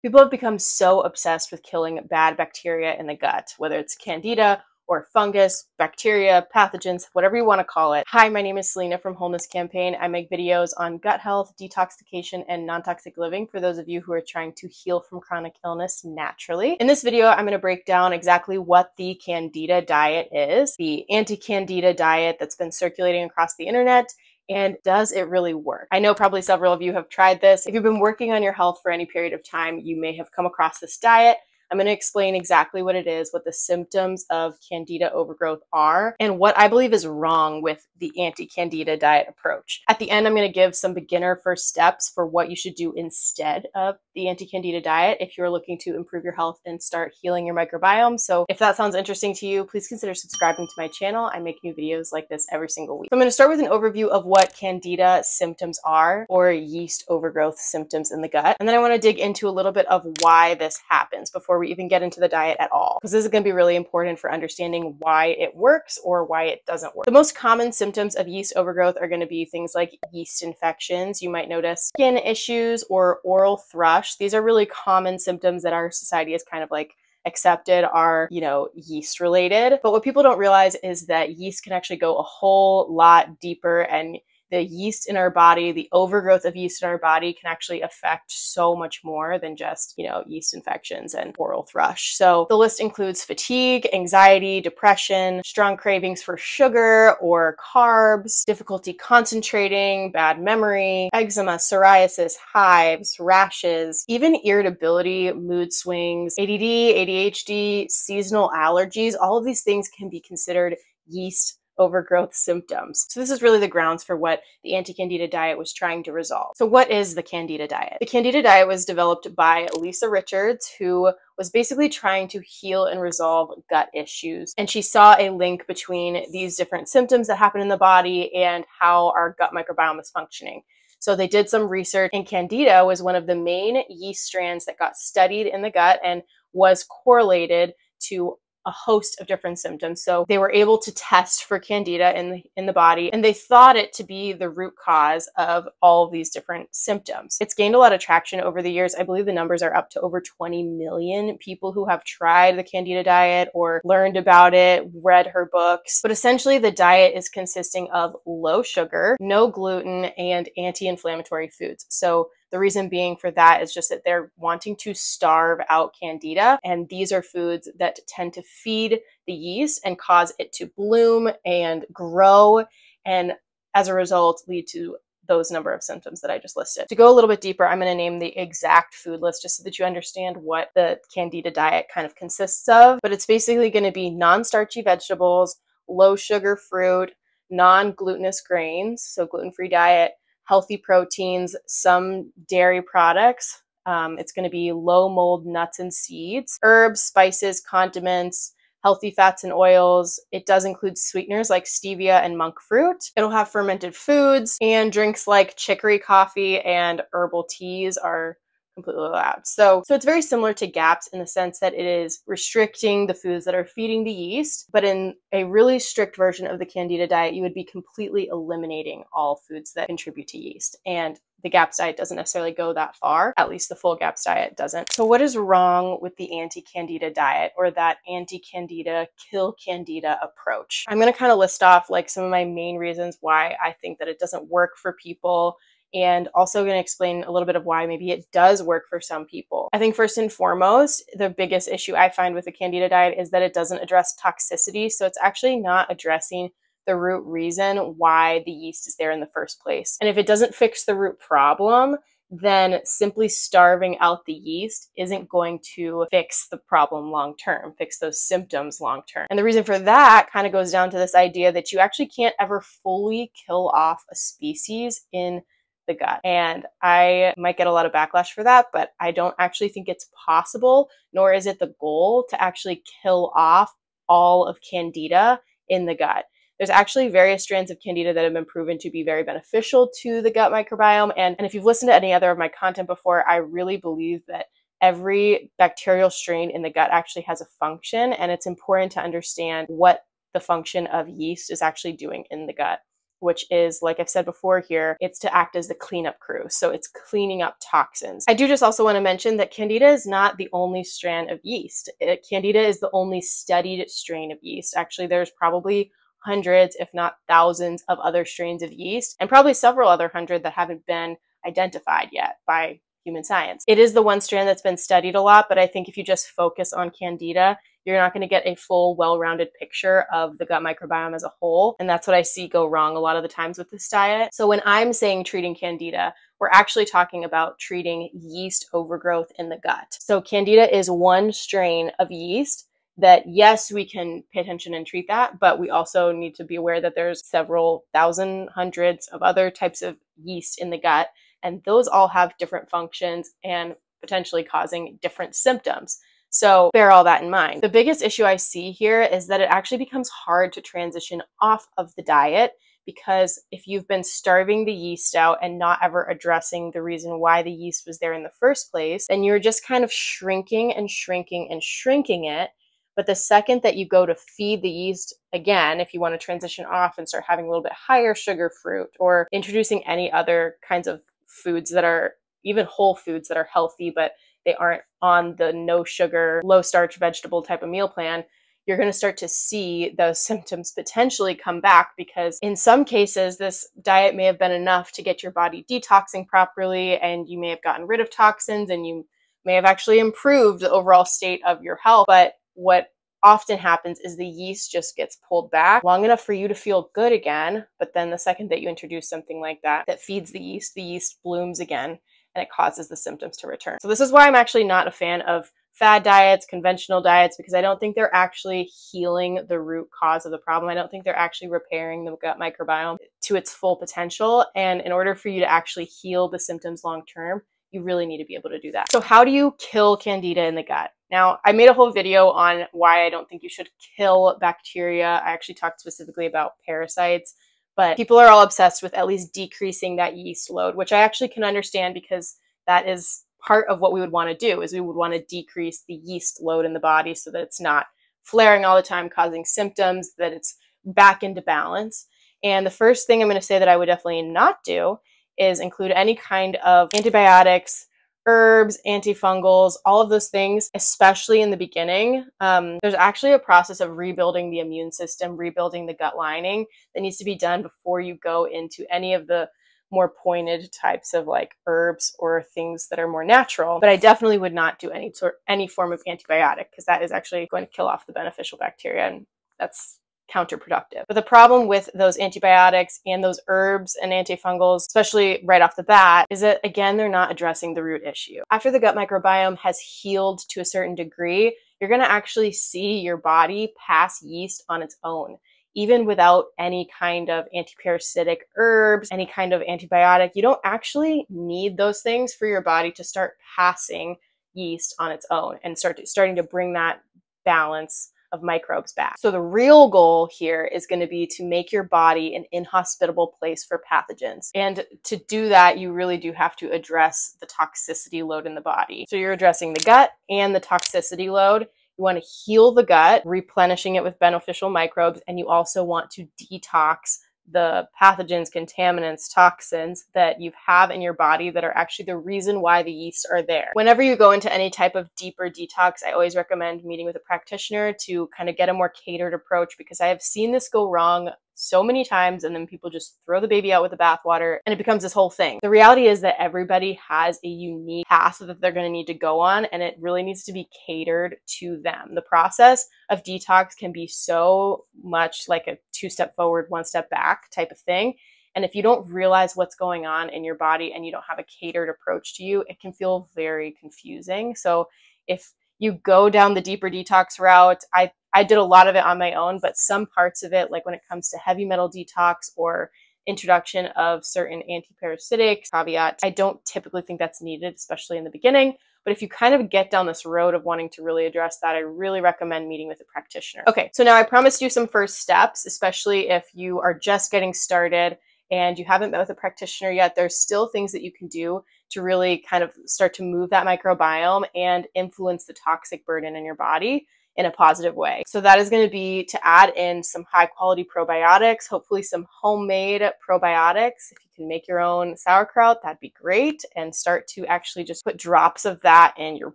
People have become so obsessed with killing bad bacteria in the gut, whether it's candida or fungus, bacteria, pathogens, whatever you want to call it. Hi, my name is Selena from Wholeness Campaign. I make videos on gut health, detoxification, and non-toxic living for those of you who are trying to heal from chronic illness naturally. In this video, I'm going to break down exactly what the Candida diet is, the anti-Candida diet that's been circulating across the internet, and does it really work? I know probably several of you have tried this. If you've been working on your health for any period of time, you may have come across this diet. I'm going to explain exactly what it is, what the symptoms of Candida overgrowth are, and what I believe is wrong with the anti-Candida diet approach. At the end, I'm going to give some beginner first steps for what you should do instead of the anti-Candida diet if you're looking to improve your health and start healing your microbiome. So if that sounds interesting to you, please consider subscribing to my channel. I make new videos like this every single week. So I'm going to start with an overview of what Candida symptoms are, or yeast overgrowth symptoms in the gut. And then I want to dig into a little bit of why this happens before we even get into the diet at all, because this is going to be really important for understanding why it works or why it doesn't work. The most common symptoms of yeast overgrowth are going to be things like yeast infections. You might notice skin issues or oral thrush. These are really common symptoms that our society is kind of like accepted are, yeast related. But what people don't realize is that yeast can actually go a whole lot deeper, and the yeast in our body, the overgrowth of yeast in our body can actually affect so much more than just, yeast infections and oral thrush. So the list includes fatigue, anxiety, depression, strong cravings for sugar or carbs, difficulty concentrating, bad memory, eczema, psoriasis, hives, rashes, even irritability, mood swings, ADD, ADHD, seasonal allergies. All of these things can be considered yeast overgrowth symptoms. So this is really the grounds for what the anti-Candida diet was trying to resolve. So what is the Candida diet? The Candida diet was developed by Lisa Richards, who was basically trying to heal and resolve gut issues. And she saw a link between these different symptoms that happen in the body and how our gut microbiome is functioning. So they did some research, and Candida was one of the main yeast strands that got studied in the gut and was correlated to a host of different symptoms. So they were able to test for Candida in the body, and they thought it to be the root cause of all of these different symptoms. It's gained a lot of traction over the years. I believe the numbers are up to over 20 million people who have tried the Candida diet or learned about it, read her books. But essentially the diet is consisting of low sugar, no gluten, and anti-inflammatory foods. So the reason being for that is just that they're wanting to starve out Candida, and these are foods that tend to feed the yeast and cause it to bloom and grow, and as a result lead to those number of symptoms that I just listed. To go a little bit deeper, I'm going to name the exact food list just so that you understand what the Candida diet kind of consists of. But it's basically going to be non-starchy vegetables, low sugar fruit, non-glutinous grains, so gluten-free diet, healthy proteins, some dairy products. It's going to be low mold nuts and seeds, herbs, spices, condiments, healthy fats and oils. It does include sweeteners like stevia and monk fruit. It'll have fermented foods, and drinks like chicory coffee and herbal teas are completely allowed. So it's very similar to GAPS in the sense that it is restricting the foods that are feeding the yeast, but in a really strict version of the Candida diet, you would be completely eliminating all foods that contribute to yeast. And the GAPS diet doesn't necessarily go that far, at least the full GAPS diet doesn't. So what is wrong with the anti-Candida diet, or that anti-Candida, kill Candida approach? I'm going to kind of list off like some of my main reasons why I think that it doesn't work for people, and also going to explain a little bit of why maybe it does work for some people. I think first and foremost, the biggest issue I find with the Candida diet is that it doesn't address toxicity. So it's actually not addressing the root reason why the yeast is there in the first place. And if it doesn't fix the root problem, then simply starving out the yeast isn't going to fix the problem long term, fix those symptoms long term. And the reason for that kind of goes down to this idea that you actually can't ever fully kill off a species in the gut. And I might get a lot of backlash for that, but I don't actually think it's possible, nor is it the goal to actually kill off all of Candida in the gut. There's actually various strands of Candida that have been proven to be very beneficial to the gut microbiome. And if you've listened to any other of my content before, I really believe that every bacterial strain in the gut actually has a function, and it's important to understand what the function of yeast is actually doing in the gut. which is, like I've said before here, it's to act as the cleanup crew. So it's cleaning up toxins. I do just also want to mention that Candida is not the only strand of yeast. Candida is the only studied strain of yeast. Actually, there's probably hundreds, if not thousands, of other strains of yeast, and probably several other hundred that haven't been identified yet by human science. It is the one strand that's been studied a lot, but I think if you just focus on Candida, you're not going to get a full, well-rounded picture of the gut microbiome as a whole. And that's what I see go wrong a lot of the times with this diet. So when I'm saying treating Candida, we're actually talking about treating yeast overgrowth in the gut. So Candida is one strain of yeast that, yes, we can pay attention and treat that, but we also need to be aware that there's several thousand, hundreds of other types of yeast in the gut, and those all have different functions and potentially causing different symptoms. So bear all that in mind. The biggest issue I see here is that it actually becomes hard to transition off of the diet, because if you've been starving the yeast out and not ever addressing the reason why the yeast was there in the first place, then you're just kind of shrinking and shrinking and shrinking it. But the second that you go to feed the yeast again, if you want to transition off and start having a little bit higher sugar fruit or introducing any other kinds of foods that are even whole foods that are healthy, but they aren't on the no sugar, low starch vegetable type of meal plan, you're going to start to see those symptoms potentially come back, because in some cases, this diet may have been enough to get your body detoxing properly, and you may have gotten rid of toxins, and you may have actually improved the overall state of your health. But what often happens is the yeast just gets pulled back long enough for you to feel good again. But then the second that you introduce something like that feeds the yeast blooms again, and it causes the symptoms to return. So this is why I'm actually not a fan of fad diets, conventional diets, because I don't think they're actually healing the root cause of the problem. I don't think they're actually repairing the gut microbiome to its full potential. And in order for you to actually heal the symptoms long term, you really need to be able to do that. So how do you kill Candida in the gut? Now, I made a whole video on why I don't think you should kill bacteria. I actually talked specifically about parasites, but people are all obsessed with at least decreasing that yeast load, which I actually can understand, because that is part of what we would want to do, is we would want to decrease the yeast load in the body so that it's not flaring all the time, causing symptoms, that it's back into balance. And the first thing I'm going to say that I would definitely not do is include any kind of antibiotics, herbs, anti-fungals, all of those things, especially in the beginning. There's actually a process of rebuilding the immune system, rebuilding the gut lining, that needs to be done before you go into any of the more pointed types of like herbs or things that are more natural. But I definitely would not do any form of antibiotic, because that is actually going to kill off the beneficial bacteria, and that's counterproductive. But the problem with those antibiotics and those herbs and antifungals, especially right off the bat, is that, again, they're not addressing the root issue. After the gut microbiome has healed to a certain degree, you're going to actually see your body pass yeast on its own, even without any kind of antiparasitic herbs, any kind of antibiotic. You don't actually need those things for your body to start passing yeast on its own and starting to bring that balance of microbes back. So the real goal here is going to be to make your body an inhospitable place for pathogens. And to do that, you really do have to address the toxicity load in the body. So you're addressing the gut and the toxicity load. You want to heal the gut, replenishing it with beneficial microbes, and you also want to detox the pathogens, contaminants, toxins that you have in your body that are actually the reason why the yeast are there. Whenever you go into any type of deeper detox, I always recommend meeting with a practitioner to kind of get a more catered approach, because I have seen this go wrong so many times, and then people just throw the baby out with the bathwater and it becomes this whole thing. The reality is that everybody has a unique path that they're going to need to go on, and it really needs to be catered to them. The process of detox can be so much like a 2-step forward, 1-step back type of thing. And if you don't realize what's going on in your body and you don't have a catered approach to you, it can feel very confusing. So if you go down the deeper detox route, I did a lot of it on my own, but some parts of it, like when it comes to heavy metal detox or introduction of certain antiparasitics, caveat, I don't typically think that's needed, especially in the beginning. But if you kind of get down this road of wanting to really address that, I really recommend meeting with a practitioner. Okay, so now I promised you some first steps, especially if you are just getting started and you haven't met with a practitioner yet. There's still things that you can do to really kind of start to move that microbiome and influence the toxic burden in your body. in a positive way. So that is going to be to add in some high quality probiotics, hopefully some homemade probiotics. If you can make your own sauerkraut, that'd be great, and start to actually just put drops of that in your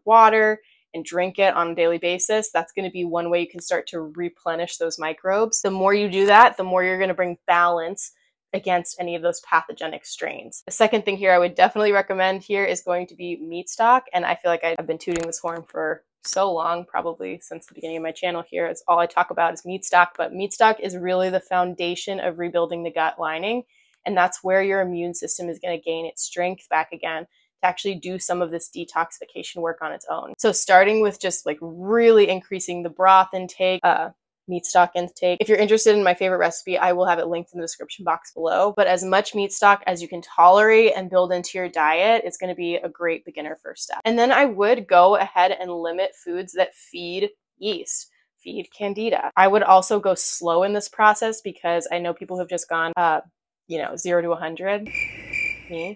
water and drink it on a daily basis. That's going to be one way you can start to replenish those microbes. The more you do that, the more you're going to bring balance against any of those pathogenic strains. The second thing here I would definitely recommend here is going to be meat stock. And I feel like I've been tooting this horn for so long, probably since the beginning of my channel here. It's all I talk about is meat stock, but meat stock is really the foundation of rebuilding the gut lining. And that's where your immune system is going to gain its strength back again to actually do some of this detoxification work on its own. So starting with just like really increasing the broth intake, meat stock intake. If you're interested in my favorite recipe, I will have it linked in the description box below. But as much meat stock as you can tolerate and build into your diet is going to be a great beginner first step. And then I would go ahead and limit foods that feed yeast, feed candida. I would also go slow in this process because I know people have just gone, 0 to 100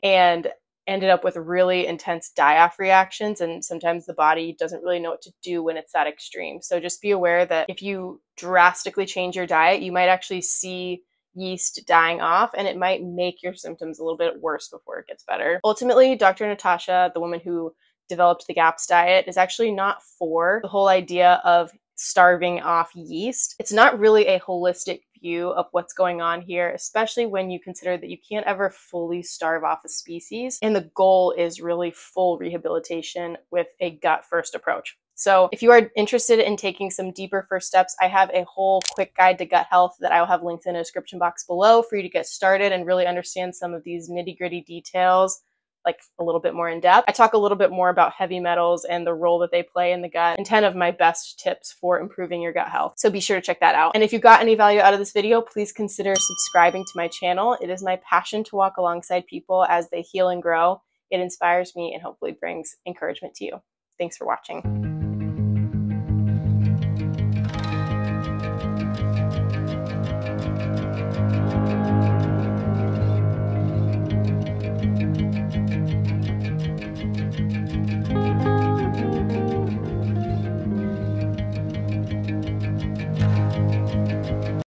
and ended up with really intense die-off reactions, and sometimes the body doesn't really know what to do when it's that extreme. So just be aware that if you drastically change your diet, you might actually see yeast dying off, and it might make your symptoms a little bit worse before it gets better. Ultimately, Dr. Natasha, the woman who developed the GAPS diet, is actually not for the whole idea of starving off yeast. It's not really a holistic view of what's going on here, especially when you consider that you can't ever fully starve off a species. And the goal is really full rehabilitation with a gut first approach. So if you are interested in taking some deeper first steps, I have a whole quick guide to gut health that I will have linked in the description box below for you to get started and really understand some of these nitty-gritty details like a little bit more in depth. I talk a little bit more about heavy metals and the role that they play in the gut and 10 of my best tips for improving your gut health. So be sure to check that out. And if you got any value out of this video, please consider subscribing to my channel. It is my passion to walk alongside people as they heal and grow. It inspires me and hopefully brings encouragement to you. Thanks for watching.